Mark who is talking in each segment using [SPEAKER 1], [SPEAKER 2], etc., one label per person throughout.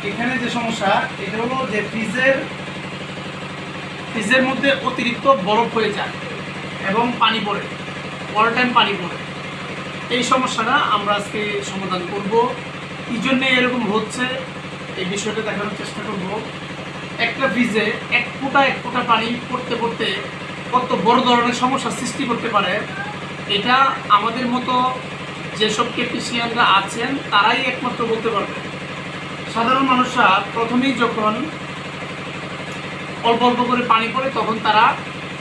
[SPEAKER 1] এখানে যে সমস্যা এটা হলো যে ফ্রিজের মধ্যে অতিরিক্ত বরফ হয়ে যায় এবং পানি পড়ে, অল টাইম পানি পড়ে। এই সমস্যাটা আমরা আজকে সমাধান করব। কী জন্যে এরকম হচ্ছে এই বিষয়টা দেখানোর চেষ্টা করব। একটা ফ্রিজে এক ফোঁটা পানি পড়তে পড়তে কত বড় ধরনের সমস্যার সৃষ্টি করতে পারে, এটা আমাদের মতো যেসব টেকনিশিয়ানরা আছেন তারাই একমাত্র বলতে পারবে। সাধারণ মানুষরা প্রথমেই যখন অল্প অল্প করে পানি পড়ে তখন তারা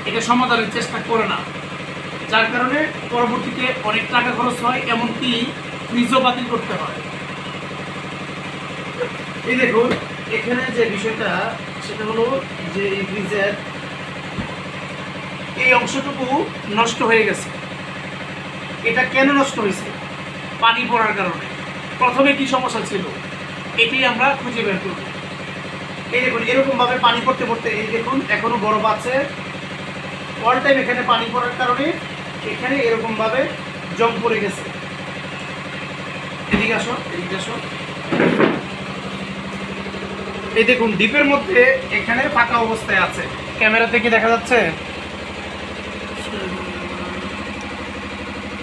[SPEAKER 1] এটা সমাধানের চেষ্টা করে না, যার কারণে পরবর্তীতে অনেক টাকা খরচ হয়, এমনকি ফ্রিজও বাতিল করতে হয়। এই দেখুন এখানে যে বিষয়টা সেটা হলো যে এই ফ্রিজের এই অংশটুকু নষ্ট হয়ে গেছে। এটা কেন নষ্ট হয়েছে? পানি পড়ার কারণে। প্রথমে কি সমস্যা ছিল এটাই আমরা খুঁজে বের করব। এই দেখুন এরকমভাবে পানি পড়তে পড়তে এই দেখুন এখনো বরফ আছে, অল টাইম এখানে পানি পড়ার কারণে এখানে এরকমভাবে জং পড়ে গেছে। এদিকে আসো, এদিকে আসো। এই দেখুন ডিপের মধ্যে এখানে ফাঁকা অবস্থায় আছে, ক্যামেরাতে কি দেখা যাচ্ছে?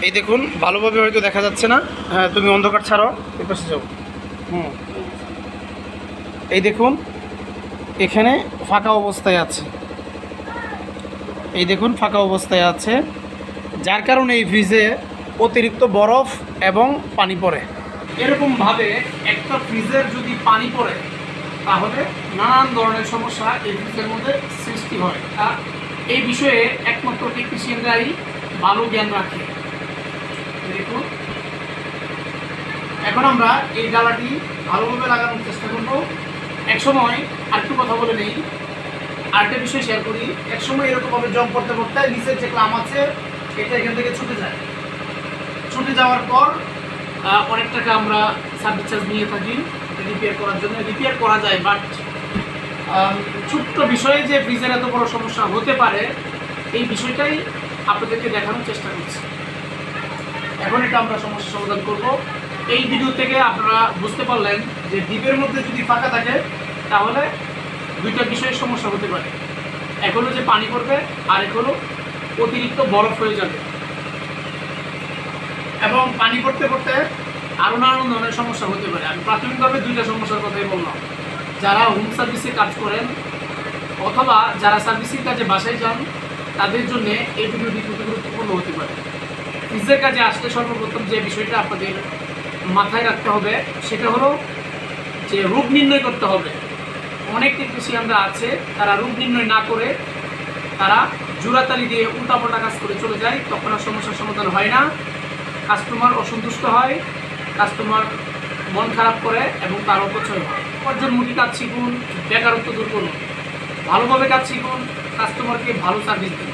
[SPEAKER 1] এই দেখুন ভালোভাবে হয়তো দেখা যাচ্ছে না। হ্যাঁ তুমি অন্ধকার ছাড়ো, এর পাশে যাও। এই দেখুন এখানে ফাঁকা অবস্থায় আছে, এই দেখুন ফাঁকা অবস্থায় আছে, যার কারণে এই ফ্রিজে অতিরিক্ত বরফ এবং পানি পড়ে। এরকমভাবে একটা ফ্রিজের যদি পানি পড়ে তাহলে নানান ধরনের সমস্যা এই ফ্রিজের মধ্যে সৃষ্টি হয়। আর এই বিষয়ে একমাত্র টেকনিশিয়ানরাই ভালো জ্ঞান রাখে। দেখুন এখন আমরা এই ডালাটি ভালোভাবে লাগানোর চেষ্টা করব। একসময় আরেকটু কথা বলে নেই, আরেকটা বিষয় শেয়ার করি। একসময় এরকমভাবে জং পড়তে পড়তে নিচের যে ক্লাম আছে এটা এখান থেকে ছুটে যায়। ছুটে যাওয়ার পর অনেক টাকা আমরা সার্ভিস চার্জ নিয়ে থাকি রিপেয়ার করার জন্য। রিপেয়ার করা যায়, বাট ছোট্ট বিষয়ে যে ফ্রিজের এত বড় সমস্যা হতে পারে এই বিষয়টাই আপনাদেরকে দেখানোর চেষ্টা করছি। এখন এটা আমরা সমস্যা সমাধান করব। এই ভিডিও থেকে আপনারা বুঝতে পারলেন যে ডিপের মধ্যে যদি ফাঁকা থাকে তাহলে দুইটা বিষয়ের সমস্যা হতে পারে। এক হলো যে পানি পড়বে, আর এক হলো অতিরিক্ত বরফ হয়ে যাবে। এবং পানি পড়তে পড়তে আরও নানান ধরনের সমস্যা হতে পারে। আমি প্রাথমিকভাবে দুইটা সমস্যার কথাই বললাম। যারা হোম সার্ভিসে কাজ করেন অথবা যারা সার্ভিসিং কাজে বাসায় যান তাদের জন্য এই ভিডিওটি খুবই গুরুত্বপূর্ণ হতে পারে। ফ্রিজের কাজে আসলে সর্বপ্রথম যে বিষয়টা আপনাদের মাথায় রাখতে হবে সেটা হলো যে রোগ নির্ণয় করতে হবে। অনেক টেকনিশিয়ানরা আছে তারা রোগ নির্ণয় না করে তারা জোড়াতালি দিয়ে উল্টাপাল্টা কাজ করে চলে যায়, তখন আর সমস্যার সমাধান হয় না। কাস্টমার অসন্তুষ্ট হয়, কাস্টমার মন খারাপ করে এবং তার অপচয় হয়। উপার্জনমুখী কাজ শিখুন, বেকারত্ব দূর করুন, ভালোভাবে কাজ শিখুন, কাস্টমারকে ভালো সার্ভিস দিন।